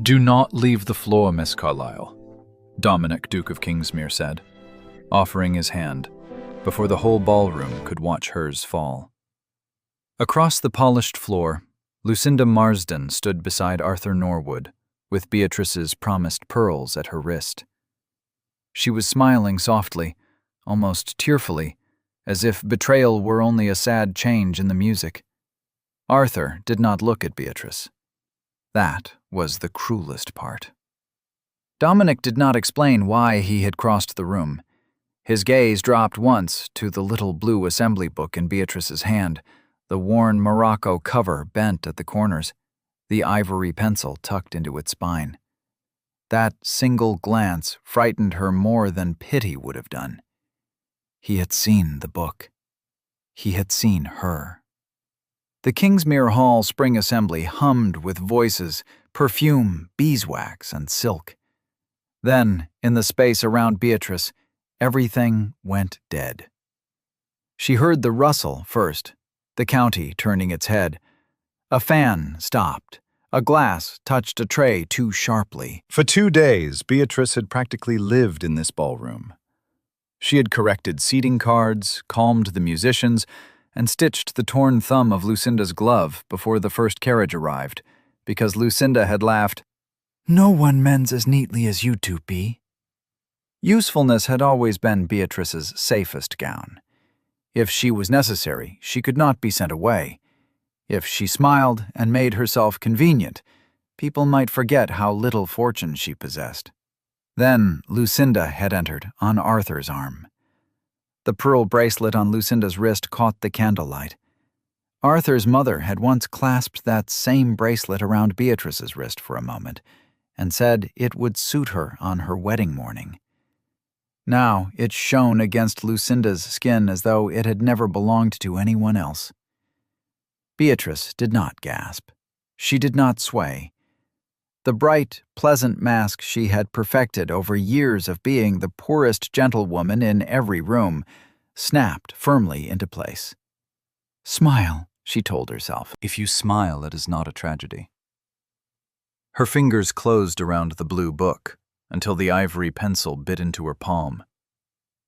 "Do not leave the floor, Miss Carlisle," Dominic, Duke of Kingsmere said, offering his hand, before the whole ballroom could watch hers fall. Across the polished floor, Lucinda Marsden stood beside Arthur Norwood, with Beatrice's promised pearls at her wrist. She was smiling softly, almost tearfully, as if betrayal were only a sad change in the music. Arthur did not look at Beatrice. That was the cruelest part. Dominic did not explain why he had crossed the room. His gaze dropped once to the little blue assembly book in Beatrice's hand, the worn Morocco cover bent at the corners, the ivory pencil tucked into its spine. That single glance frightened her more than pity would have done. He had seen the book. He had seen her. The Kingsmere Hall Spring Assembly hummed with voices, perfume, beeswax, and silk. Then, in the space around Beatrice, everything went dead. She heard the rustle first, the county turning its head. A fan stopped. A glass touched a tray too sharply. For 2 days, Beatrice had practically lived in this ballroom. She had corrected seating cards, calmed the musicians, and stitched the torn thumb of Lucinda's glove before the first carriage arrived, because Lucinda had laughed, "No one mends as neatly as you two, Bea." Usefulness had always been Beatrice's safest gown. If she was necessary, she could not be sent away. If she smiled and made herself convenient, people might forget how little fortune she possessed. Then Lucinda had entered on Arthur's arm. The pearl bracelet on Lucinda's wrist caught the candlelight. Arthur's mother had once clasped that same bracelet around Beatrice's wrist for a moment and said it would suit her on her wedding morning. Now it shone against Lucinda's skin as though it had never belonged to anyone else. Beatrice did not gasp. She did not sway. The bright, pleasant mask she had perfected over years of being the poorest gentlewoman in every room snapped firmly into place. "Smile," she told herself. "If you smile, it is not a tragedy." Her fingers closed around the blue book until the ivory pencil bit into her palm.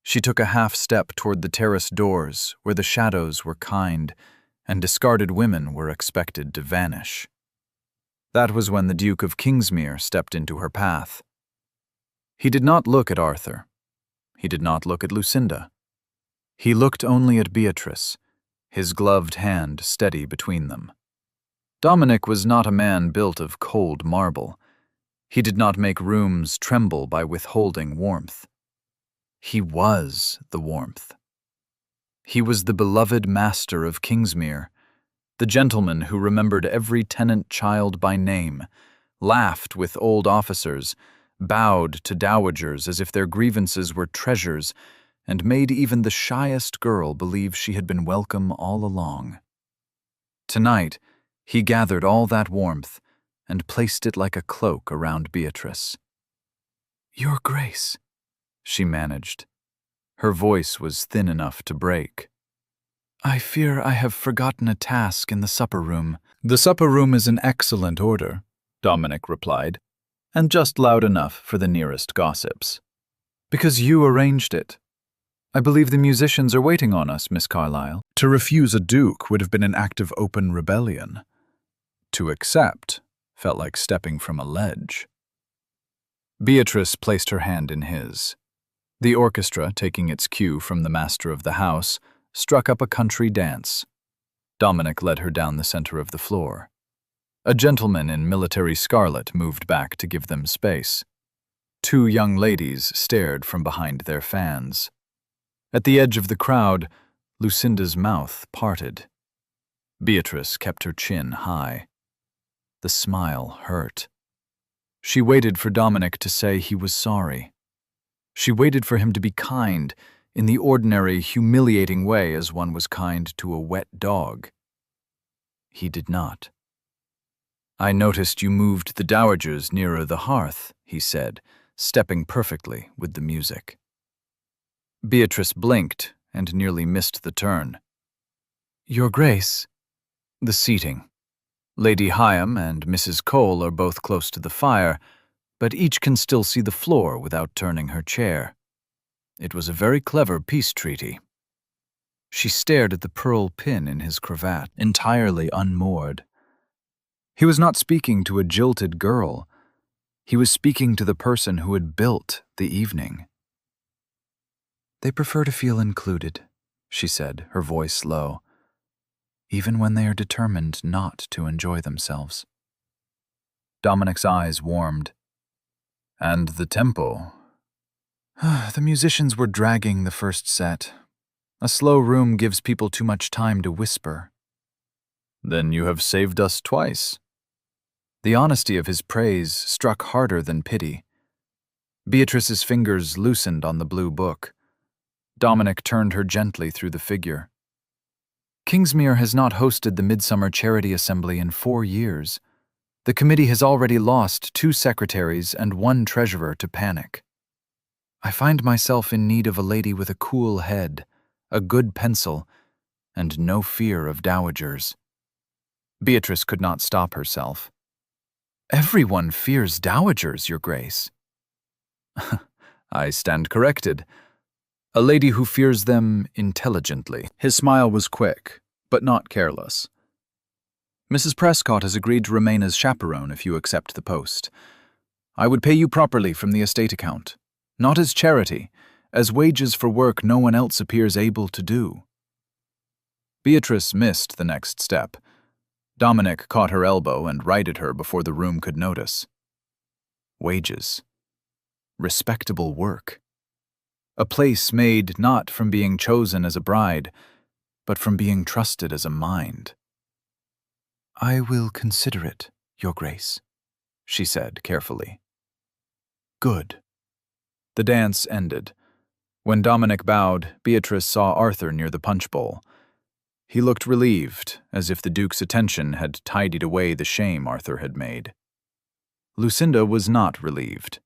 She took a half step toward the terrace doors where the shadows were kind and discarded women were expected to vanish. That was when the Duke of Kingsmere stepped into her path. He did not look at Arthur. He did not look at Lucinda. He looked only at Beatrice, his gloved hand steady between them. Dominic was not a man built of cold marble. He did not make rooms tremble by withholding warmth. He was the warmth. He was the beloved master of Kingsmere, the gentleman who remembered every tenant child by name, laughed with old officers, bowed to dowagers as if their grievances were treasures, and made even the shyest girl believe she had been welcome all along. Tonight, he gathered all that warmth and placed it like a cloak around Beatrice. "Your Grace," she managed. Her voice was thin enough to break. "I fear I have forgotten a task in the supper room." "The supper room is in excellent order," Dominic replied, and just loud enough for the nearest gossips. "Because you arranged it. I believe the musicians are waiting on us, Miss Carlisle." To refuse a duke would have been an act of open rebellion. To accept felt like stepping from a ledge. Beatrice placed her hand in his. The orchestra, taking its cue from the master of the house, struck up a country dance. Dominic led her down the center of the floor. A gentleman in military scarlet moved back to give them space. 2 young ladies stared from behind their fans. At the edge of the crowd, Lucinda's mouth parted. Beatrice kept her chin high. The smile hurt. She waited for Dominic to say he was sorry. She waited for him to be kind, in the ordinary, humiliating way as one was kind to a wet dog. He did not. "I noticed you moved the dowagers nearer the hearth," he said, stepping perfectly with the music. Beatrice blinked and nearly missed the turn. "Your Grace." "The seating," Lady Hyam and Mrs. Cole are both close to the fire, but each can still see the floor without turning her chair. It was a very clever peace treaty. She stared at the pearl pin in his cravat, entirely unmoored. He was not speaking to a jilted girl. He was speaking to the person who had built the evening. "They prefer to feel included," she said, her voice low, "even when they are determined not to enjoy themselves." Dominic's eyes warmed. "And the tempo?" "The musicians were dragging the first set. A slow room gives people too much time to whisper." "Then you have saved us twice." The honesty of his praise struck harder than pity. Beatrice's fingers loosened on the blue book. Dominic turned her gently through the figure. "Kingsmere has not hosted the Midsummer Charity Assembly in 4 years. The committee has already lost 2 secretaries and 1 treasurer to panic. I find myself in need of a lady with a cool head, a good pencil, and no fear of dowagers." Beatrice could not stop herself. "Everyone fears dowagers, Your Grace." "I stand corrected. A lady who fears them intelligently." His smile was quick, but not careless. "Mrs. Prescott has agreed to remain as chaperone if you accept the post. I would pay you properly from the estate account, not as charity, as wages for work no one else appears able to do." Beatrice missed the next step. Dominic caught her elbow and righted her before the room could notice. Wages. Respectable work. A place made not from being chosen as a bride, but from being trusted as a mind. "I will consider it, Your Grace," she said carefully. "Good." The dance ended. When Dominic bowed, Beatrice saw Arthur near the punch bowl. He looked relieved, as if the Duke's attention had tidied away the shame Arthur had made. Lucinda was not relieved.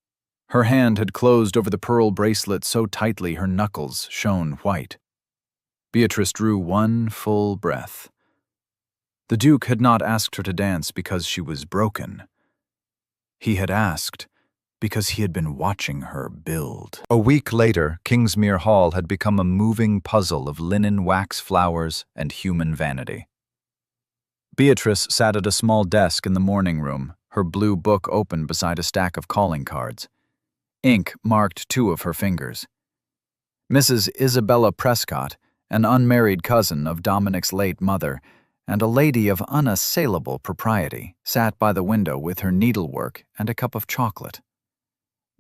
Her hand had closed over the pearl bracelet so tightly her knuckles shone white. Beatrice drew one full breath. The Duke had not asked her to dance because she was broken. He had asked because he had been watching her build. A week later, Kingsmere Hall had become a moving puzzle of linen wax flowers and human vanity. Beatrice sat at a small desk in the morning room, her blue book open beside a stack of calling cards. Ink marked 2 of her fingers. Mrs. Isabella Prescott, an unmarried cousin of Dominic's late mother, and a lady of unassailable propriety, sat by the window with her needlework and a cup of chocolate.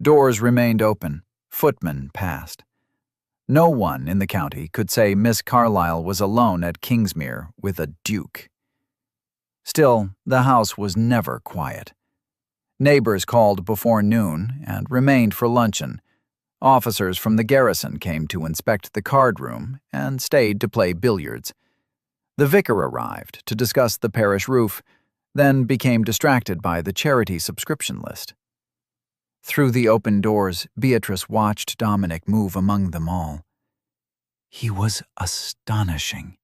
Doors remained open. Footmen passed. No one in the county could say Miss Carlisle was alone at Kingsmere with a duke. Still, the house was never quiet. Neighbors called before noon and remained for luncheon. Officers from the garrison came to inspect the card room and stayed to play billiards. The vicar arrived to discuss the parish roof, then became distracted by the charity subscription list. Through the open doors, Beatrice watched Dominic move among them all. He was astonishing.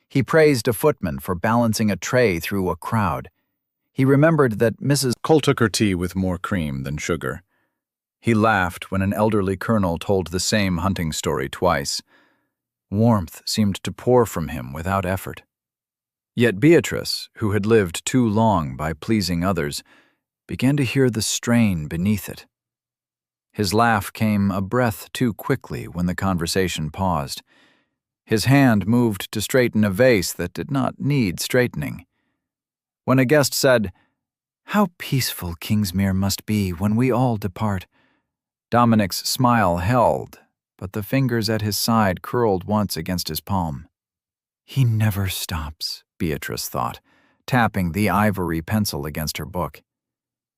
He praised a footman for balancing a tray through a crowd. He remembered that Mrs. Cole took her tea with more cream than sugar. He laughed when an elderly colonel told the same hunting story twice. Warmth seemed to pour from him without effort. Yet Beatrice, who had lived too long by pleasing others, began to hear the strain beneath it. His laugh came a breath too quickly when the conversation paused. His hand moved to straighten a vase that did not need straightening. When a guest said, "How peaceful Kingsmere must be when we all depart," Dominic's smile held, but the fingers at his side curled once against his palm. "He never stops," Beatrice thought, tapping the ivory pencil against her book.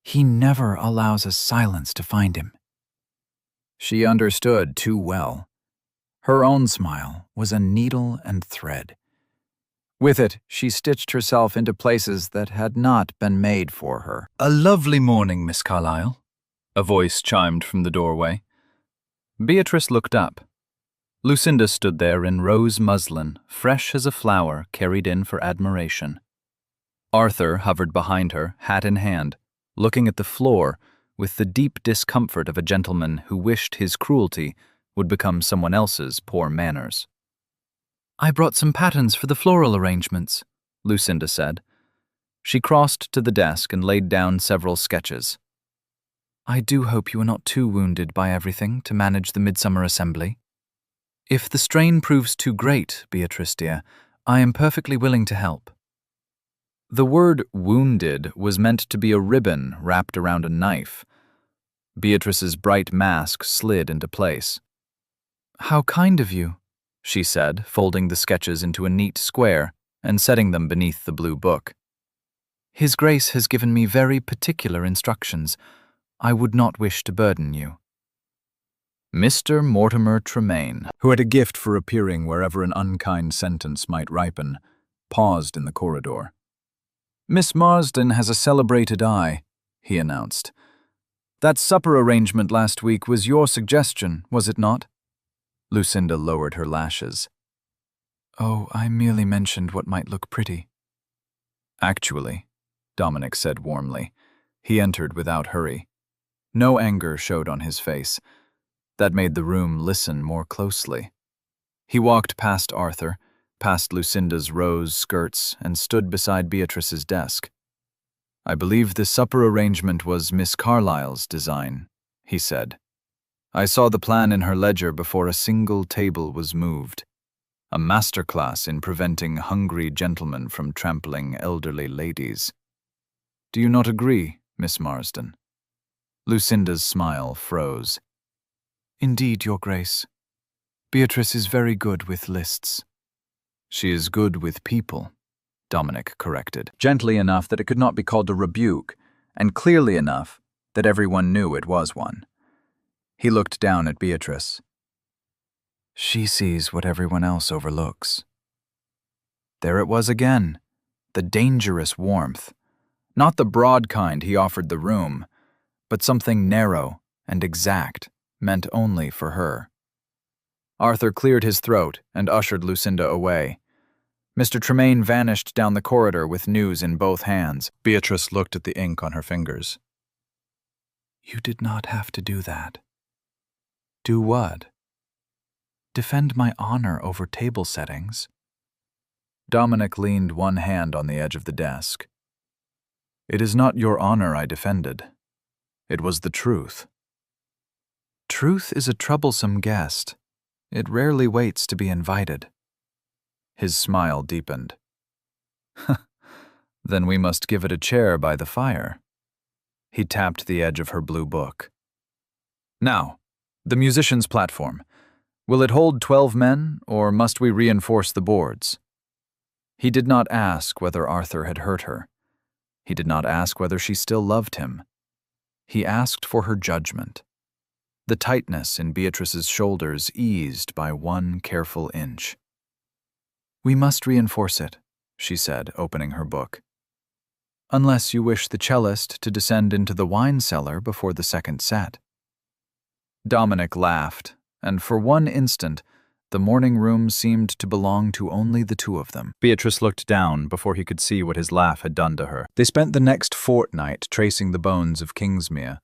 "He never allows a silence to find him." She understood too well. Her own smile was a needle and thread. With it, she stitched herself into places that had not been made for her. "A lovely morning, Miss Carlisle," a voice chimed from the doorway. Beatrice looked up. Lucinda stood there in rose muslin, fresh as a flower carried in for admiration. Arthur hovered behind her, hat in hand, looking at the floor with the deep discomfort of a gentleman who wished his cruelty would become someone else's poor manners. "I brought some patterns for the floral arrangements," Lucinda said. She crossed to the desk and laid down several sketches. "I do hope you are not too wounded by everything to manage the midsummer assembly. If the strain proves too great, Beatrice dear, I am perfectly willing to help." The word wounded was meant to be a ribbon wrapped around a knife. Beatrice's bright mask slid into place. "How kind of you," she said, folding the sketches into a neat square and setting them beneath the blue book. "His Grace has given me very particular instructions. I would not wish to burden you." Mr. Mortimer Tremaine, who had a gift for appearing wherever an unkind sentence might ripen, paused in the corridor. "Miss Marsden has a celebrated eye," he announced. "That supper arrangement last week was your suggestion, was it not?" Lucinda lowered her lashes. "Oh, I merely mentioned what might look pretty." "Actually," Dominic said warmly. He entered without hurry. No anger showed on his face. That made the room listen more closely. He walked past Arthur, past Lucinda's rose skirts, and stood beside Beatrice's desk. "I believe the supper arrangement was Miss Carlisle's design," he said. "I saw the plan in her ledger before a single table was moved. A masterclass in preventing hungry gentlemen from trampling elderly ladies. Do you not agree, Miss Marsden?" Lucinda's smile froze. "Indeed, Your Grace. Beatrice is very good with lists." "She is good with people," Dominic corrected, gently enough that it could not be called a rebuke, and clearly enough that everyone knew it was one. He looked down at Beatrice. "She sees what everyone else overlooks." There it was again, the dangerous warmth. Not the broad kind he offered the room, but something narrow and exact, meant only for her. Arthur cleared his throat and ushered Lucinda away. Mr. Tremaine vanished down the corridor with news in both hands. Beatrice looked at the ink on her fingers. "You did not have to do that." "Do what?" "Defend my honor over table settings." Dominic leaned one hand on the edge of the desk. "It is not your honor I defended. It was the truth." "Truth is a troublesome guest. It rarely waits to be invited." His smile deepened. "Then we must give it a chair by the fire." He tapped the edge of her blue book. "Now, the musician's platform. Will it hold 12 men, or must we reinforce the boards?" He did not ask whether Arthur had hurt her. He did not ask whether she still loved him. He asked for her judgment. The tightness in Beatrice's shoulders eased by one careful inch. "We must reinforce it," she said, opening her book. "Unless you wish the cellist to descend into the wine cellar before the second set." Dominic laughed, and for one instant, the morning room seemed to belong to only the two of them. Beatrice looked down before he could see what his laugh had done to her. They spent the next fortnight tracing the bones of Kingsmere.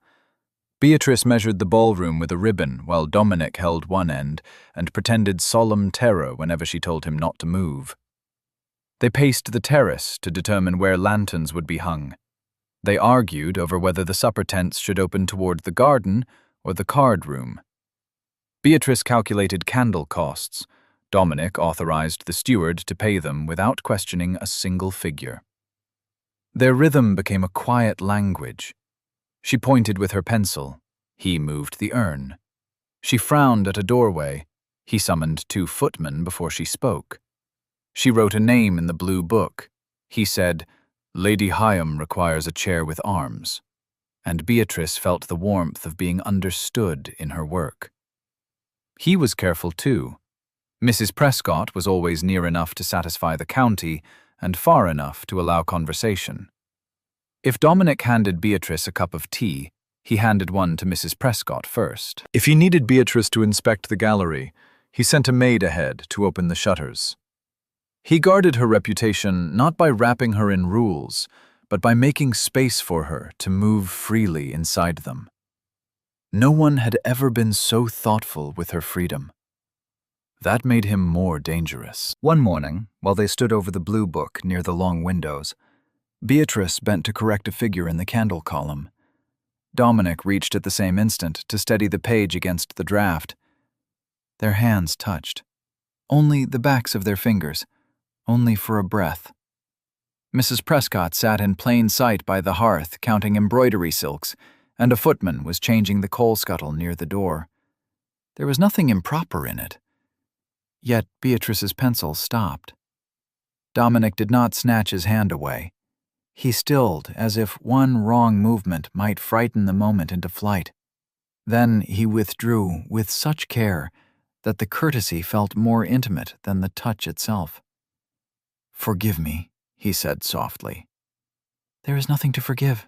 Beatrice measured the ballroom with a ribbon while Dominic held one end and pretended solemn terror whenever she told him not to move. They paced the terrace to determine where lanterns would be hung. They argued over whether the supper tents should open toward the garden or the card room. Beatrice calculated candle costs. Dominic authorized the steward to pay them without questioning a single figure. Their rhythm became a quiet language. She pointed with her pencil. He moved the urn. She frowned at a doorway. He summoned 2 footmen before she spoke. She wrote a name in the blue book. He said, "Lady Hyam requires a chair with arms." And Beatrice felt the warmth of being understood in her work. He was careful too. Mrs. Prescott was always near enough to satisfy the county and far enough to allow conversation. If Dominic handed Beatrice a cup of tea, he handed one to Mrs. Prescott first. If he needed Beatrice to inspect the gallery, he sent a maid ahead to open the shutters. He guarded her reputation not by wrapping her in rules, but by making space for her to move freely inside them. No one had ever been so thoughtful with her freedom. That made him more dangerous. One morning, while they stood over the blue book near the long windows, Beatrice bent to correct a figure in the candle column. Dominic reached at the same instant to steady the page against the draft. Their hands touched. Only the backs of their fingers, only for a breath. Mrs. Prescott sat in plain sight by the hearth counting embroidery silks, and a footman was changing the coal scuttle near the door. There was nothing improper in it. Yet Beatrice's pencil stopped. Dominic did not snatch his hand away. He stilled as if one wrong movement might frighten the moment into flight. Then he withdrew with such care that the courtesy felt more intimate than the touch itself. "Forgive me," he said softly. "There is nothing to forgive."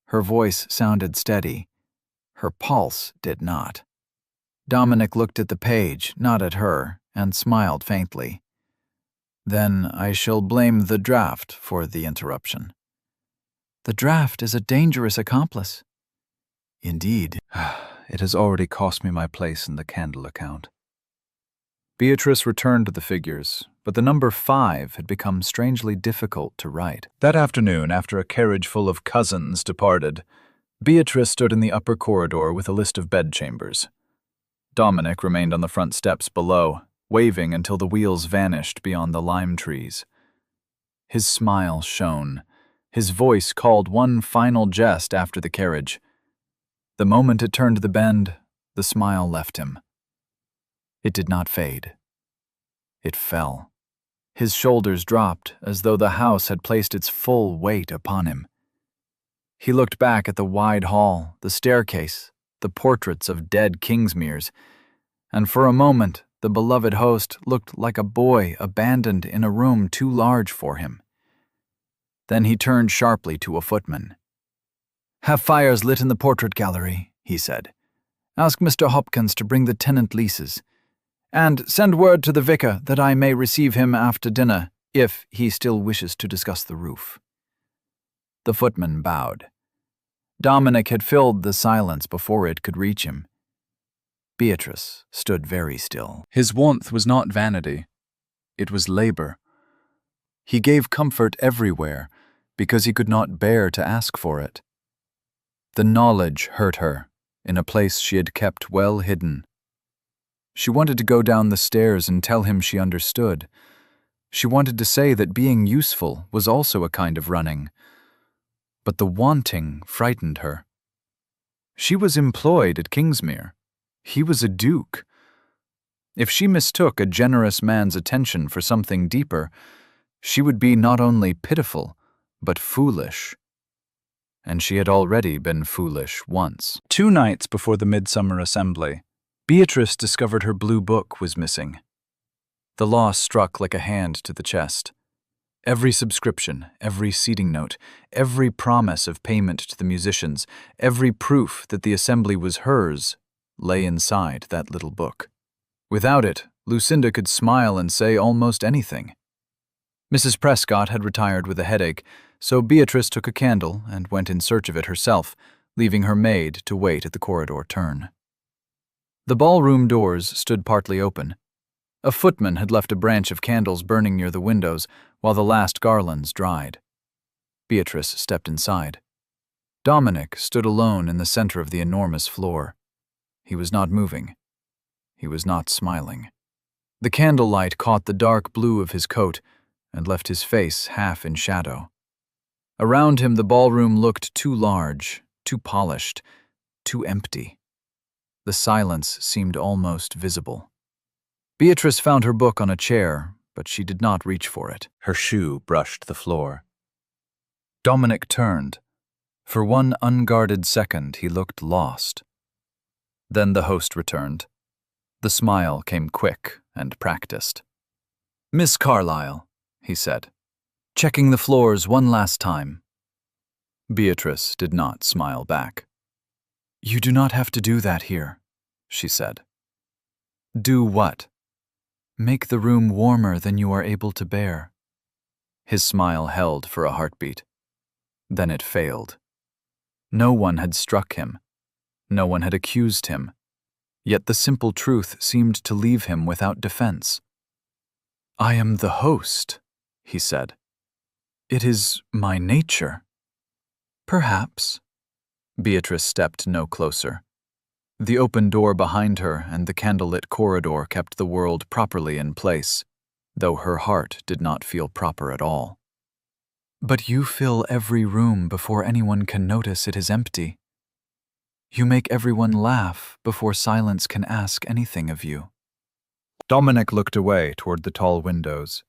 Her voice sounded steady. Her pulse did not. Dominic looked at the page, not at her, and smiled faintly. "Then I shall blame the draft for the interruption." "The draft is a dangerous accomplice." "Indeed, it has already cost me my place in the candle account." Beatrice returned to the figures, but the number 5 had become strangely difficult to write. That afternoon, after a carriage full of cousins departed, Beatrice stood in the upper corridor with a list of bedchambers. Dominic remained on the front steps below, waving until the wheels vanished beyond the lime trees. His smile shone. His voice called one final jest after the carriage. The moment it turned the bend, the smile left him. It did not fade. It fell. His shoulders dropped as though the house had placed its full weight upon him. He looked back at the wide hall, the staircase, the portraits of dead Kingsmeres, and for a moment the beloved host looked like a boy abandoned in a room too large for him. Then he turned sharply to a footman. "Have fires lit in the portrait gallery," he said. "Ask Mr. Hopkins to bring the tenant leases. And send word to the vicar that I may receive him after dinner, if he still wishes to discuss the roof." The footman bowed. Dominic had filled the silence before it could reach him. Beatrice stood very still. His warmth was not vanity. It was labor. He gave comfort everywhere because he could not bear to ask for it. The knowledge hurt her in a place she had kept well hidden. She wanted to go down the stairs and tell him she understood. She wanted to say that being useful was also a kind of running. But the wanting frightened her. She was employed at Kingsmere. He was a duke. If she mistook a generous man's attention for something deeper, she would be not only pitiful, but foolish. And she had already been foolish once. 2 nights before the midsummer assembly, Beatrice discovered her blue book was missing. The loss struck like a hand to the chest. Every subscription, every seating note, every promise of payment to the musicians, every proof that the assembly was hers, lay inside that little book. Without it, Lucinda could smile and say almost anything. Mrs. Prescott had retired with a headache, so Beatrice took a candle and went in search of it herself, leaving her maid to wait at the corridor turn. The ballroom doors stood partly open. A footman had left a branch of candles burning near the windows while the last garlands dried. Beatrice stepped inside. Dominic stood alone in the center of the enormous floor. He was not moving. He was not smiling. The candlelight caught the dark blue of his coat and left his face half in shadow. Around him the ballroom looked too large, too polished, too empty. The silence seemed almost visible. Beatrice found her book on a chair, but she did not reach for it. Her shoe brushed the floor. Dominic turned. For one unguarded second he looked lost. Then the host returned. The smile came quick and practiced. "Miss Carlisle," he said, "checking the floors one last time." Beatrice did not smile back. "You do not have to do that here," she said. "Do what?" Make the room warmer than you are able to bear." His smile held for a heartbeat. Then it failed. No one had struck him. No one had accused him. Yet the simple truth seemed to leave him without defense. "I am the host," he said. "It is my nature." "Perhaps." Beatrice stepped no closer. The open door behind her and the candlelit corridor kept the world properly in place, though her heart did not feel proper at all. "But you fill every room before anyone can notice it is empty. You make everyone laugh before silence can ask anything of you." Dominic looked away toward the tall windows.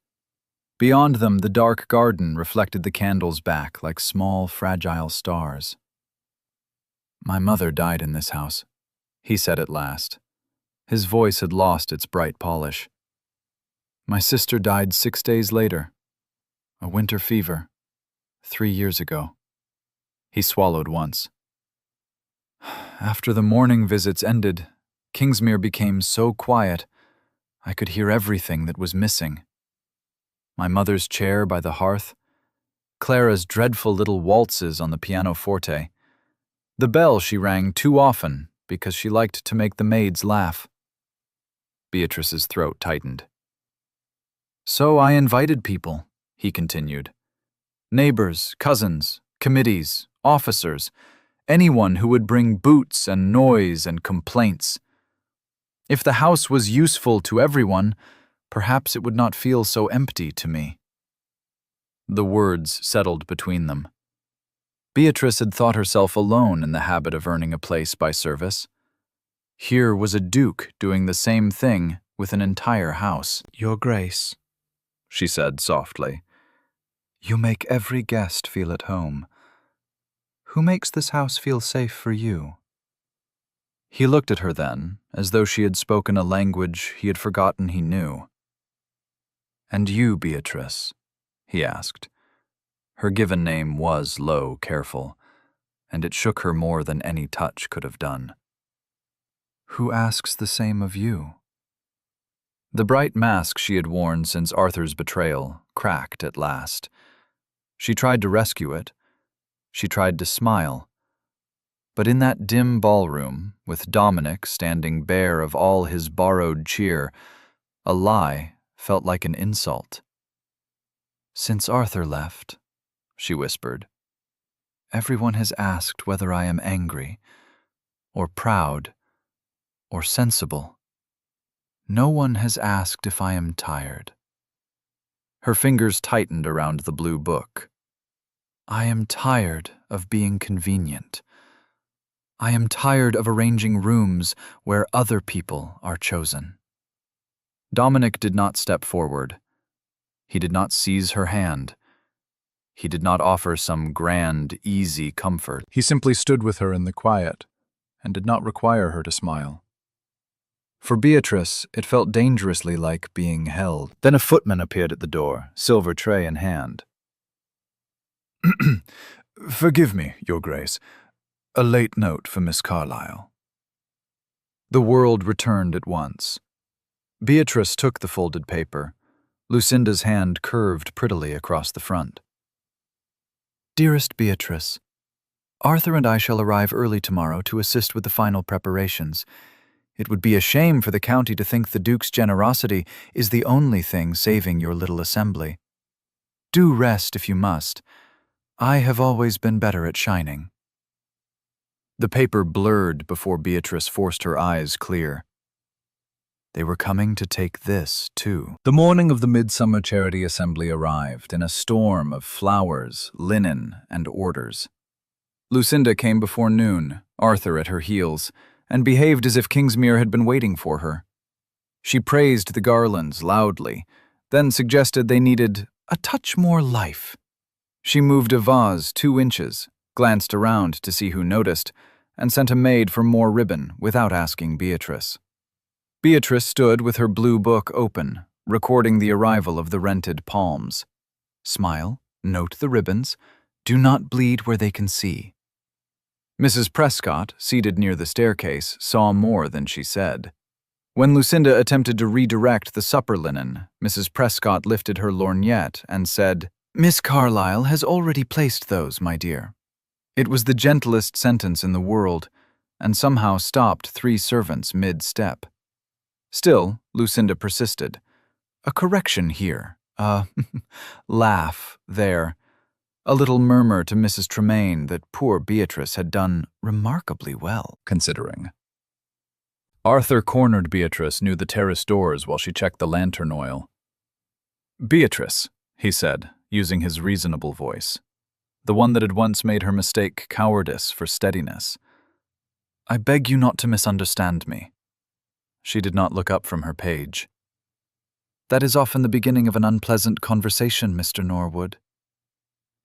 Beyond them, the dark garden reflected the candles back like small, fragile stars. "My mother died in this house," he said at last. His voice had lost its bright polish. "My sister died 6 days later. A winter fever. 3 years ago." He swallowed once. "After the morning visits ended, Kingsmere became so quiet, I could hear everything that was missing. My mother's chair by the hearth, Clara's dreadful little waltzes on the pianoforte, the bell she rang too often because she liked to make the maids laugh." Beatrice's throat tightened. "So I invited people," he continued. "Neighbors, cousins, committees, officers, anyone who would bring boots and noise and complaints. If the house was useful to everyone, perhaps it would not feel so empty to me." The words settled between them. Beatrice had thought herself alone in the habit of earning a place by service. Here was a duke doing the same thing with an entire house. "Your Grace," she said softly, "you make every guest feel at home. Who makes this house feel safe for you?" He looked at her then, as though she had spoken a language he had forgotten he knew. "And you, Beatrice?" he asked. Her given name was low, careful, and it shook her more than any touch could have done. "Who asks the same of you?" The bright mask she had worn since Arthur's betrayal cracked at last. She tried to rescue it. She tried to smile. But in that dim ballroom, with Dominic standing bare of all his borrowed cheer, a lie felt like an insult. "Since Arthur left," she whispered, "everyone has asked whether I am angry, or proud, or sensible. No one has asked if I am tired." Her fingers tightened around the blue book. "I am tired of being convenient. I am tired of arranging rooms where other people are chosen." Dominic did not step forward. He did not seize her hand. He did not offer some grand, easy comfort. He simply stood with her in the quiet and did not require her to smile. For Beatrice, it felt dangerously like being held. Then a footman appeared at the door, silver tray in hand. "Forgive me, Your Grace. A late note for Miss Carlisle." The world returned at once. Beatrice took the folded paper. Lucinda's hand curved prettily across the front. "Dearest Beatrice, Arthur and I shall arrive early tomorrow to assist with the final preparations. It would be a shame for the county to think the Duke's generosity is the only thing saving your little assembly. Do rest if you must. I have always been better at shining." The paper blurred before Beatrice forced her eyes clear. They were coming to take this, too. The morning of the Midsummer Charity Assembly arrived in a storm of flowers, linen, and orders. Lucinda came before noon, Arthur at her heels, and behaved as if Kingsmere had been waiting for her. She praised the garlands loudly, then suggested they needed a touch more life. She moved a vase 2 inches, glanced around to see who noticed, and sent a maid for more ribbon without asking Beatrice. Beatrice stood with her blue book open, recording the arrival of the rented palms. Smile, note the ribbons, do not bleed where they can see. Mrs. Prescott, seated near the staircase, saw more than she said. When Lucinda attempted to redirect the supper linen, Mrs. Prescott lifted her lorgnette and said, "Miss Carlisle has already placed those, my dear." It was the gentlest sentence in the world, and somehow stopped 3 servants mid-step. Still, Lucinda persisted. A correction here, a laugh there, a little murmur to Mrs. Tremaine that poor Beatrice had done remarkably well, considering. Arthur cornered Beatrice near the terrace doors while she checked the lantern oil. "Beatrice," he said, using his reasonable voice, the one that had once made her mistake cowardice for steadiness, "I beg you not to misunderstand me." She did not look up from her page. "That is often the beginning of an unpleasant conversation, Mr. Norwood."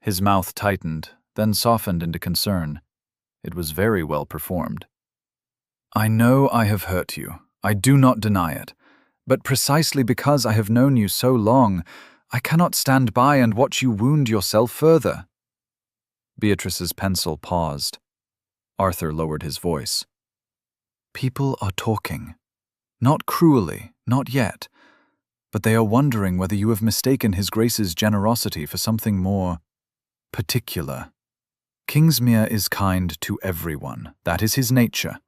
His mouth tightened, then softened into concern. It was very well performed. "I know I have hurt you. I do not deny it. But precisely because I have known you so long, I cannot stand by and watch you wound yourself further." Beatrice's pencil paused. Arthur lowered his voice. "People are talking. Not cruelly, not yet. But they are wondering whether you have mistaken His Grace's generosity for something more particular. Kingsmere is kind to everyone. That is his nature.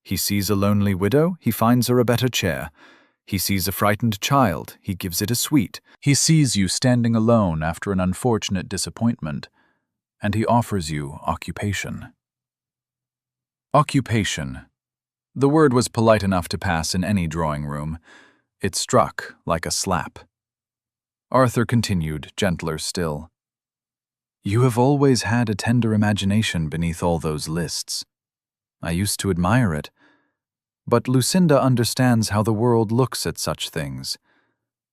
He sees a lonely widow, he finds her a better chair. He sees a frightened child, he gives it a sweet. He sees you standing alone after an unfortunate disappointment, and he offers you occupation." Occupation. The word was polite enough to pass in any drawing room. It struck like a slap. Arthur continued, gentler still. "You have always had a tender imagination beneath all those lists. I used to admire it. But Lucinda understands how the world looks at such things.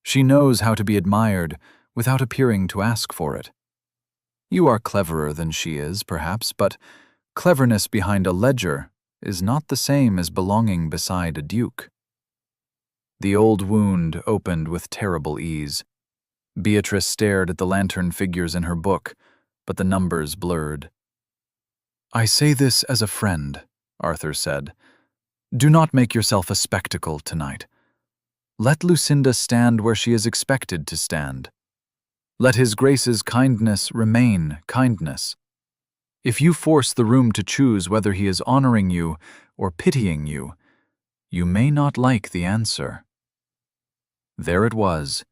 She knows how to be admired without appearing to ask for it. You are cleverer than she is, perhaps, but cleverness behind a ledger is not the same as belonging beside a duke." The old wound opened with terrible ease. Beatrice stared at the lantern figures in her book, but the numbers blurred. "I say this as a friend," Arthur said. "Do not make yourself a spectacle tonight. Let Lucinda stand where she is expected to stand. Let His Grace's kindness remain kindness. If you force the room to choose whether he is honoring you or pitying you, you may not like the answer." There it was.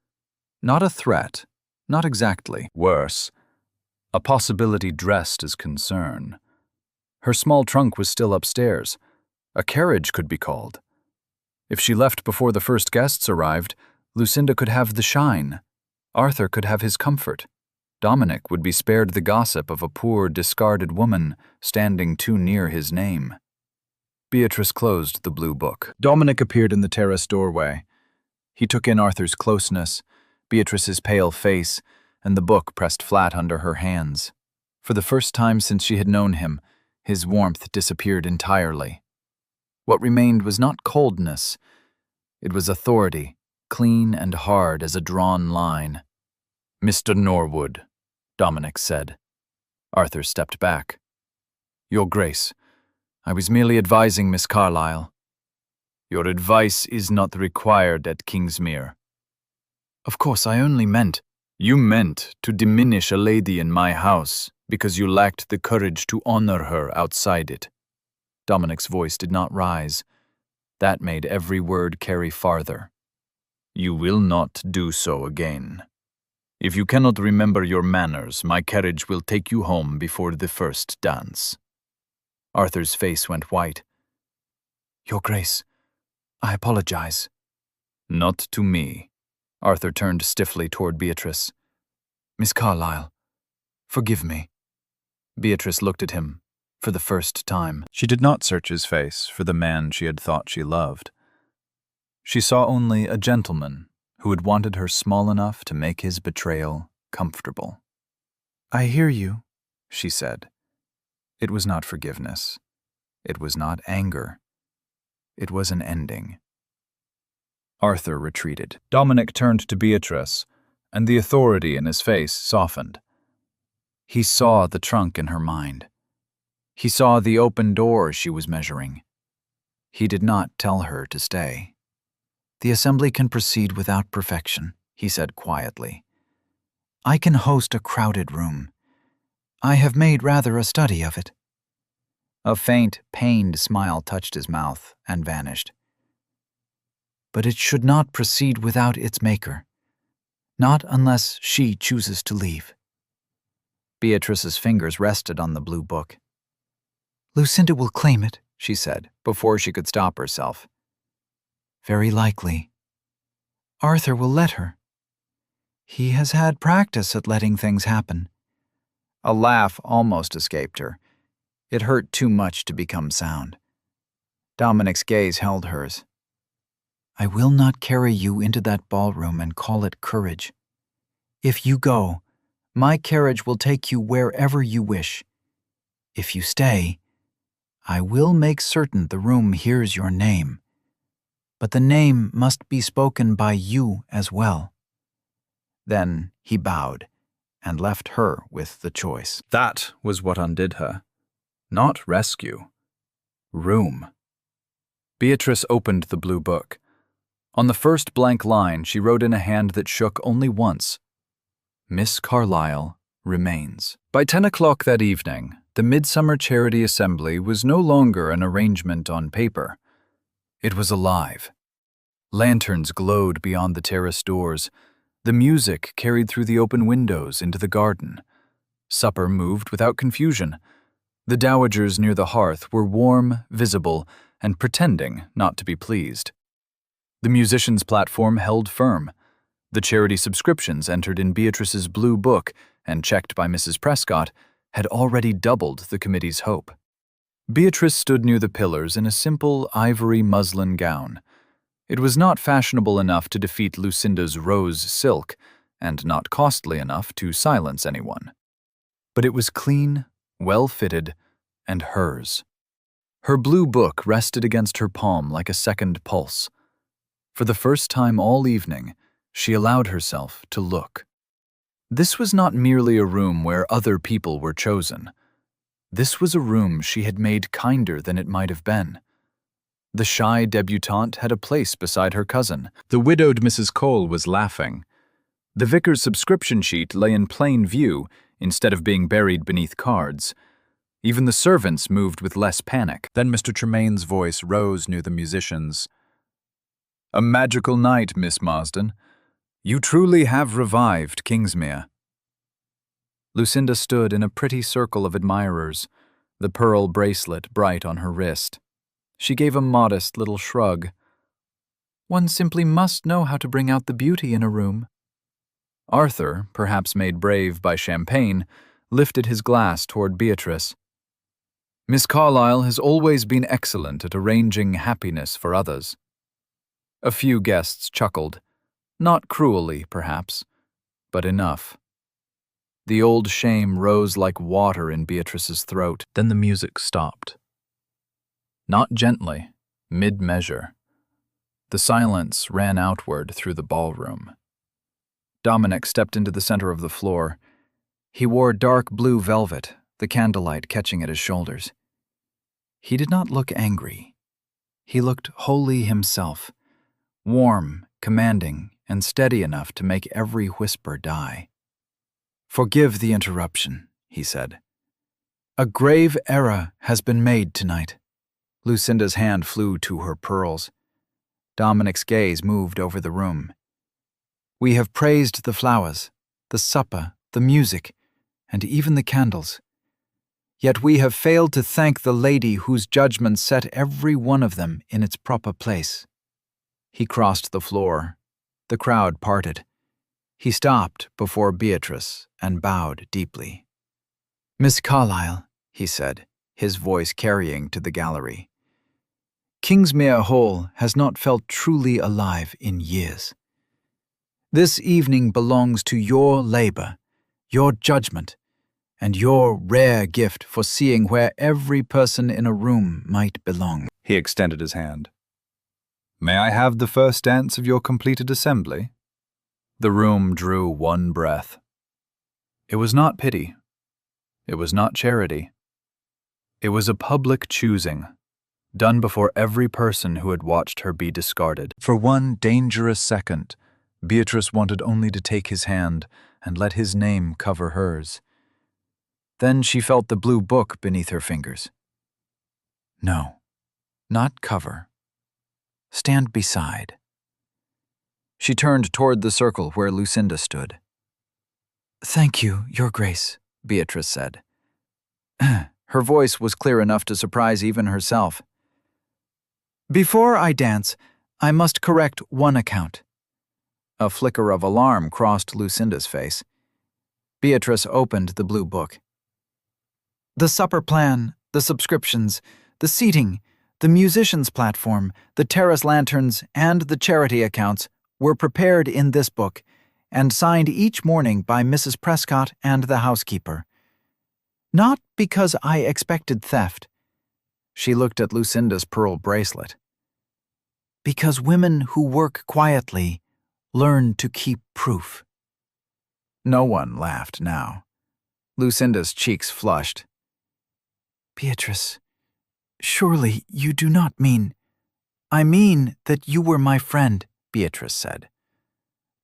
Not a threat, not exactly. Worse, a possibility dressed as concern. Her small trunk was still upstairs. A carriage could be called. If she left before the first guests arrived, Lucinda could have the shine. Arthur could have his comfort. Dominic would be spared the gossip of a poor, discarded woman standing too near his name. Beatrice closed the blue book. Dominic appeared in the terrace doorway. He took in Arthur's closeness, Beatrice's pale face, and the book pressed flat under her hands. For the first time since she had known him, his warmth disappeared entirely. What remained was not coldness. It was authority, clean and hard as a drawn line. "Mr. Norwood," Dominic said. Arthur stepped back. "Your Grace, I was merely advising Miss Carlisle." "Your advice is not required at Kingsmere." "Of course, I only meant—" "You meant to diminish a lady in my house because you lacked the courage to honor her outside it." Dominic's voice did not rise. That made every word carry farther. "You will not do so again. If you cannot remember your manners, my carriage will take you home before the first dance." Arthur's face went white. "Your Grace, I apologize." "Not to me." Arthur turned stiffly toward Beatrice. "Miss Carlisle, forgive me." Beatrice looked at him. For the first time, she did not search his face for the man she had thought she loved. She saw only a gentleman who had wanted her small enough to make his betrayal comfortable. "I hear you," she said. It was not forgiveness. It was not anger. It was an ending. Arthur retreated. Dominic turned to Beatrice, and the authority in his face softened. He saw the trunk in her mind. He saw the open door she was measuring. He did not tell her to stay. The assembly can proceed without perfection, he said quietly. I can host a crowded room. I have made rather a study of it. A faint, pained smile touched his mouth and vanished. But it should not proceed without its maker. Not unless she chooses to leave. Beatrice's fingers rested on the blue book. Lucinda will claim it, she said, before she could stop herself. Very likely. Arthur will let her. He has had practice at letting things happen. A laugh almost escaped her. It hurt too much to become sound. Dominic's gaze held hers. I will not carry you into that ballroom and call it courage. If you go, my carriage will take you wherever you wish. If you stay, I will make certain the room hears your name. But the name must be spoken by you as well. Then he bowed and left her with the choice. That was what undid her. Not rescue. Room. Beatrice opened the blue book. On the first blank line, she wrote in a hand that shook only once. Miss Carlisle remains. By 10 o'clock that evening, the Midsummer Charity Assembly was no longer an arrangement on paper. It was alive. Lanterns glowed beyond the terrace doors. The music carried through the open windows into the garden. Supper moved without confusion. The dowagers near the hearth were warm, visible, and pretending not to be pleased. The musicians' platform held firm. The charity subscriptions entered in Beatrice's blue book and checked by Mrs. Prescott had already doubled the committee's hope. Beatrice stood near the pillars in a simple ivory muslin gown. It was not fashionable enough to defeat Lucinda's rose silk, and not costly enough to silence anyone. But it was clean, well-fitted, and hers. Her blue book rested against her palm like a second pulse. For the first time all evening, she allowed herself to look. This was not merely a room where other people were chosen. This was a room she had made kinder than it might have been. The shy debutante had a place beside her cousin. The widowed Mrs. Cole was laughing. The vicar's subscription sheet lay in plain view instead of being buried beneath cards. Even the servants moved with less panic. Then Mr. Tremaine's voice rose near the musicians. A magical night, Miss Marsden. You truly have revived Kingsmere. Lucinda stood in a pretty circle of admirers, the pearl bracelet bright on her wrist. She gave a modest little shrug. One simply must know how to bring out the beauty in a room. Arthur, perhaps made brave by champagne, lifted his glass toward Beatrice. Miss Carlisle has always been excellent at arranging happiness for others. A few guests chuckled, not cruelly, perhaps, but enough. The old shame rose like water in Beatrice's throat. Then the music stopped. Not gently, mid-measure. The silence ran outward through the ballroom. Dominic stepped into the center of the floor. He wore dark blue velvet, the candlelight catching at his shoulders. He did not look angry. He looked wholly himself, warm, commanding, and steady enough to make every whisper die. Forgive the interruption, he said. A grave error has been made tonight. Lucinda's hand flew to her pearls. Dominic's gaze moved over the room. We have praised the flowers, the supper, the music, and even the candles. Yet we have failed to thank the lady whose judgment set every one of them in its proper place. He crossed the floor. The crowd parted. He stopped before Beatrice and bowed deeply. Miss Carlisle, he said, his voice carrying to the gallery. Kingsmere Hall has not felt truly alive in years. This evening belongs to your labor, your judgment, and your rare gift for seeing where every person in a room might belong. He extended his hand. May I have the first dance of your completed assembly? The room drew one breath. It was not pity. It was not charity. It was a public choosing, done before every person who had watched her be discarded. For one dangerous second, Beatrice wanted only to take his hand and let his name cover hers. Then she felt the blue book beneath her fingers. No, not cover. Stand beside. She turned toward the circle where Lucinda stood. "Thank you, Your Grace," Beatrice said. Her voice was clear enough to surprise even herself. "Before I dance, I must correct one account." A flicker of alarm crossed Lucinda's face. Beatrice opened the blue book. "The supper plan, the subscriptions, the seating, the musicians' platform, the terrace lanterns, and the charity accounts were prepared in this book and signed each morning by Mrs. Prescott and the housekeeper. Not because I expected theft." She looked at Lucinda's pearl bracelet. "Because women who work quietly learn to keep proof." No one laughed now. Lucinda's cheeks flushed. "Beatrice, surely you do not mean—" "I mean that you were my friend," Beatrice said.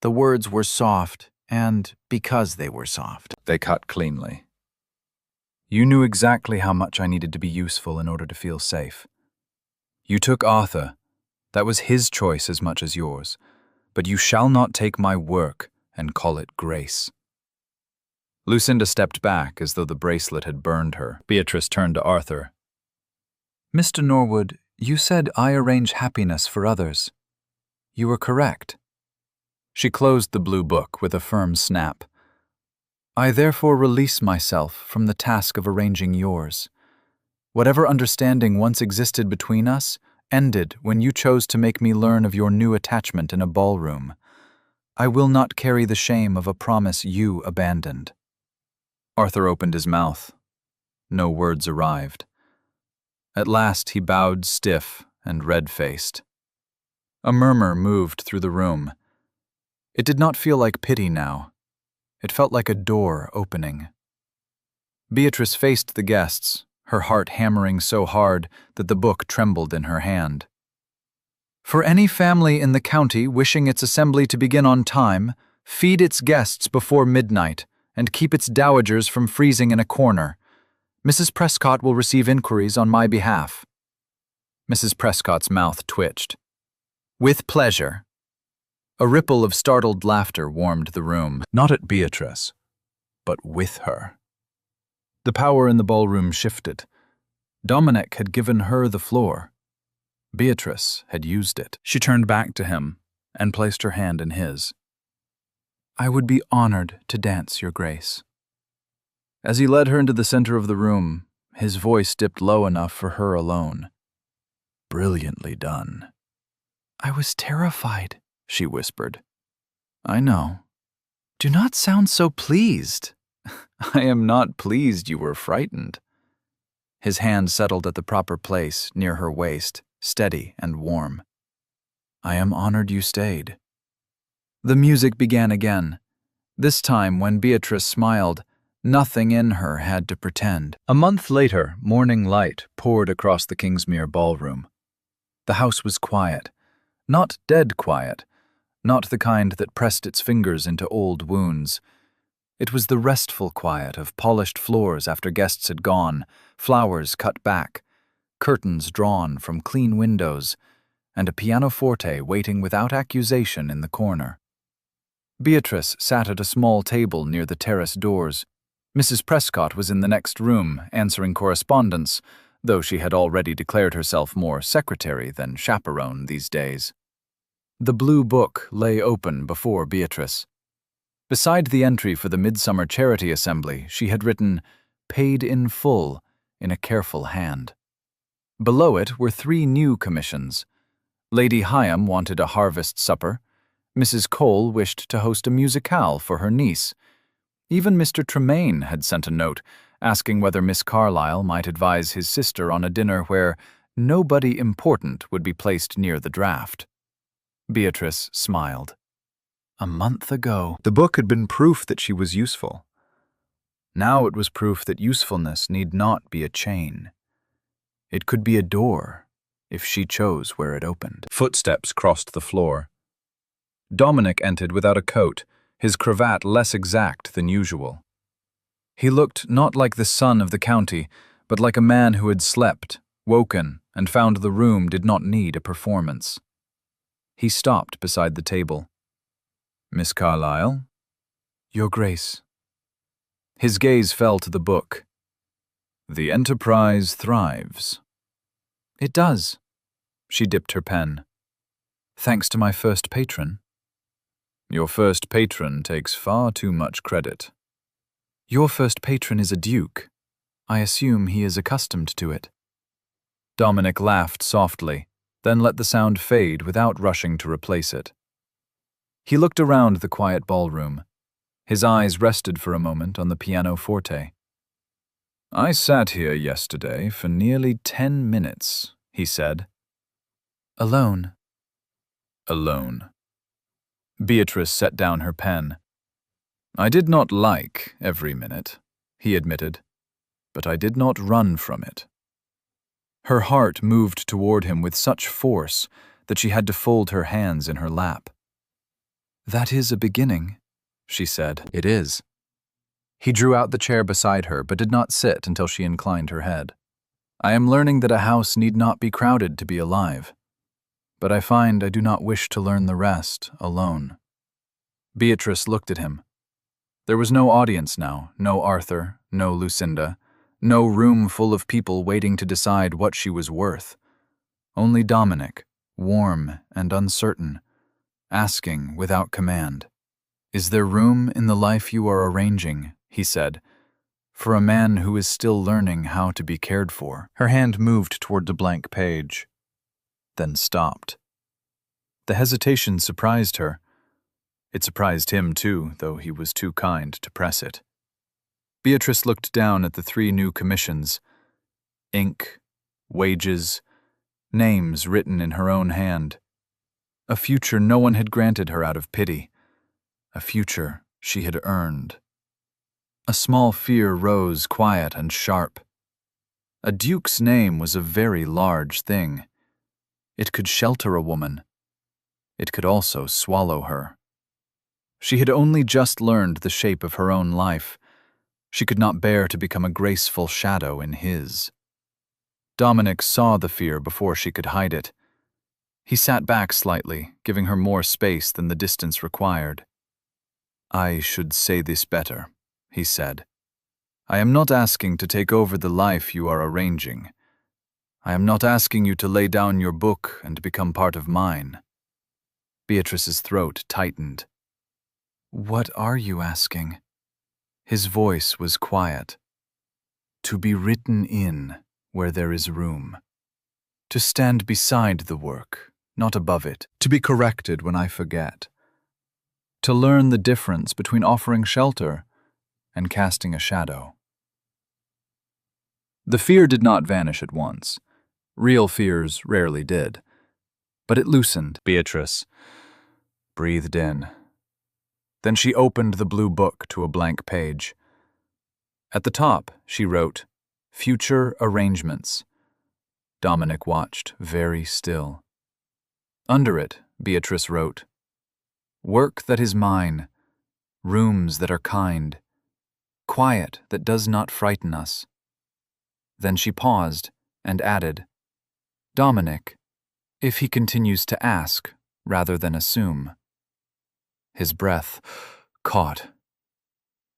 The words were soft, and because they were soft, they cut cleanly. "You knew exactly how much I needed to be useful in order to feel safe. You took Arthur. That was his choice as much as yours. But you shall not take my work and call it grace." Lucinda stepped back as though the bracelet had burned her. Beatrice turned to Arthur. "Mr. Norwood, you said I arrange happiness for others. You were correct." She closed the blue book with a firm snap. "I therefore release myself from the task of arranging yours. Whatever understanding once existed between us ended when you chose to make me learn of your new attachment in a ballroom. I will not carry the shame of a promise you abandoned." Arthur opened his mouth. No words arrived. At last he bowed stiff and red-faced. A murmur moved through the room. It did not feel like pity now. It felt like a door opening. Beatrice faced the guests, her heart hammering so hard that the book trembled in her hand. "For any family in the county wishing its assembly to begin on time, feed its guests before midnight, and keep its dowagers from freezing in a corner. Mrs. Prescott will receive inquiries on my behalf." Mrs. Prescott's mouth twitched. "With pleasure." A ripple of startled laughter warmed the room, not at Beatrice, but with her. The power in the ballroom shifted. Dominic had given her the floor. Beatrice had used it. She turned back to him and placed her hand in his. "I would be honored to dance, Your Grace." As he led her into the center of the room, his voice dipped low enough for her alone. "Brilliantly done." "I was terrified," she whispered. "I know. Do not sound so pleased." "I am not pleased you were frightened." His hand settled at the proper place, near her waist, steady and warm. "I am honored you stayed." The music began again. This time, when Beatrice smiled, nothing in her had to pretend. A month later, morning light poured across the Kingsmere ballroom. The house was quiet. Not dead quiet. Not the kind that pressed its fingers into old wounds. It was the restful quiet of polished floors after guests had gone, flowers cut back, curtains drawn from clean windows, and a pianoforte waiting without accusation in the corner. Beatrice sat at a small table near the terrace doors. Mrs. Prescott was in the next room, answering correspondence, though she had already declared herself more secretary than chaperone these days. The blue book lay open before Beatrice. Beside the entry for the Midsummer Charity Assembly, she had written, "Paid in full," in a careful hand. Below it were 3 new commissions. Lady Hyam wanted a harvest supper. Mrs. Cole wished to host a musicale for her niece. Even Mr. Tremaine had sent a note, asking whether Miss Carlisle might advise his sister on a dinner where nobody important would be placed near the draft. Beatrice smiled. A month ago, the book had been proof that she was useful. Now it was proof that usefulness need not be a chain. It could be a door if she chose where it opened. Footsteps crossed the floor. Dominic entered without a coat, his cravat less exact than usual. He looked not like the son of the county, but like a man who had slept, woken, and found the room did not need a performance. He stopped beside the table. "Miss Carlisle?" "Your Grace." His gaze fell to the book. "The enterprise thrives." "It does." She dipped her pen. "Thanks to my first patron." "Your first patron takes far too much credit." "Your first patron is a duke. I assume he is accustomed to it." Dominic laughed softly, then let the sound fade without rushing to replace it. He looked around the quiet ballroom. His eyes rested for a moment on the pianoforte. "I sat here yesterday for nearly 10 minutes, he said. "Alone?" "Alone." Beatrice set down her pen. "I did not like every minute," he admitted, "but I did not run from it." Her heart moved toward him with such force that she had to fold her hands in her lap. "That is a beginning," she said. "It is." He drew out the chair beside her, but did not sit until she inclined her head. "I am learning that a house need not be crowded to be alive. But I find I do not wish to learn the rest alone." Beatrice looked at him. There was no audience now, no Arthur, no Lucinda, no room full of people waiting to decide what she was worth. Only Dominic, warm and uncertain, asking without command. "Is there room in the life you are arranging," he said, "for a man who is still learning how to be cared for?" Her hand moved toward the blank page, then stopped. The hesitation surprised her. It surprised him too, though he was too kind to press it. Beatrice looked down at the 3 new commissions. Ink, wages, names written in her own hand. A future no one had granted her out of pity. A future she had earned. A small fear rose, quiet and sharp. A duke's name was a very large thing. It could shelter a woman. It could also swallow her. She had only just learned the shape of her own life. She could not bear to become a graceful shadow in his. Dominic saw the fear before she could hide it. He sat back slightly, giving her more space than the distance required. "I should say this better," he said. "I am not asking to take over the life you are arranging. I am not asking you to lay down your book and become part of mine." Beatrice's throat tightened. "What are you asking?" His voice was quiet. "To be written in where there is room. To stand beside the work, not above it. To be corrected when I forget. To learn the difference between offering shelter and casting a shadow." The fear did not vanish at once. Real fears rarely did. But it loosened. Beatrice breathed in. Then she opened the blue book to a blank page. At the top, she wrote, "Future Arrangements." Dominic watched, very still. Under it, Beatrice wrote, "Work that is mine, rooms that are kind, quiet that does not frighten us." Then she paused and added, "Dominic, if he continues to ask rather than assume." His breath caught.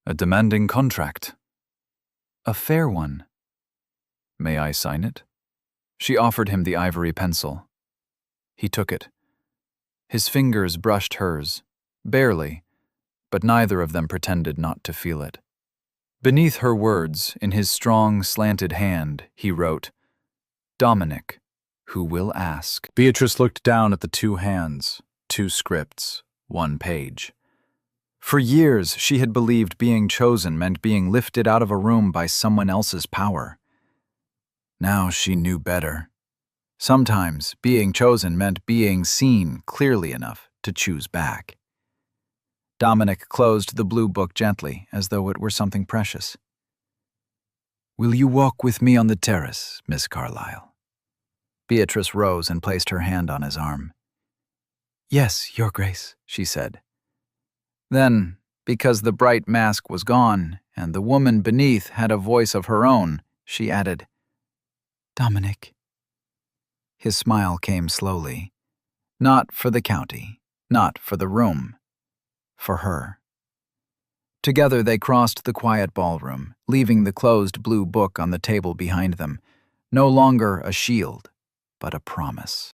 "A demanding contract." "A fair one." "May I sign it?" She offered him the ivory pencil. He took it. His fingers brushed hers, barely, but neither of them pretended not to feel it. Beneath her words, in his strong, slanted hand, he wrote, "Dominic, who will ask." Beatrice looked down at the 2 hands, 2 scripts, 1 page. For years, she had believed being chosen meant being lifted out of a room by someone else's power. Now she knew better. Sometimes being chosen meant being seen clearly enough to choose back. Dominic closed the blue book gently, as though it were something precious. "Will you walk with me on the terrace, Miss Carlisle?" Beatrice rose and placed her hand on his arm. "Yes, Your Grace," she said. Then, because the bright mask was gone and the woman beneath had a voice of her own, she added, "Dominic." His smile came slowly. Not for the county, not for the room, for her. Together they crossed the quiet ballroom, leaving the closed blue book on the table behind them, no longer a shield, but a promise.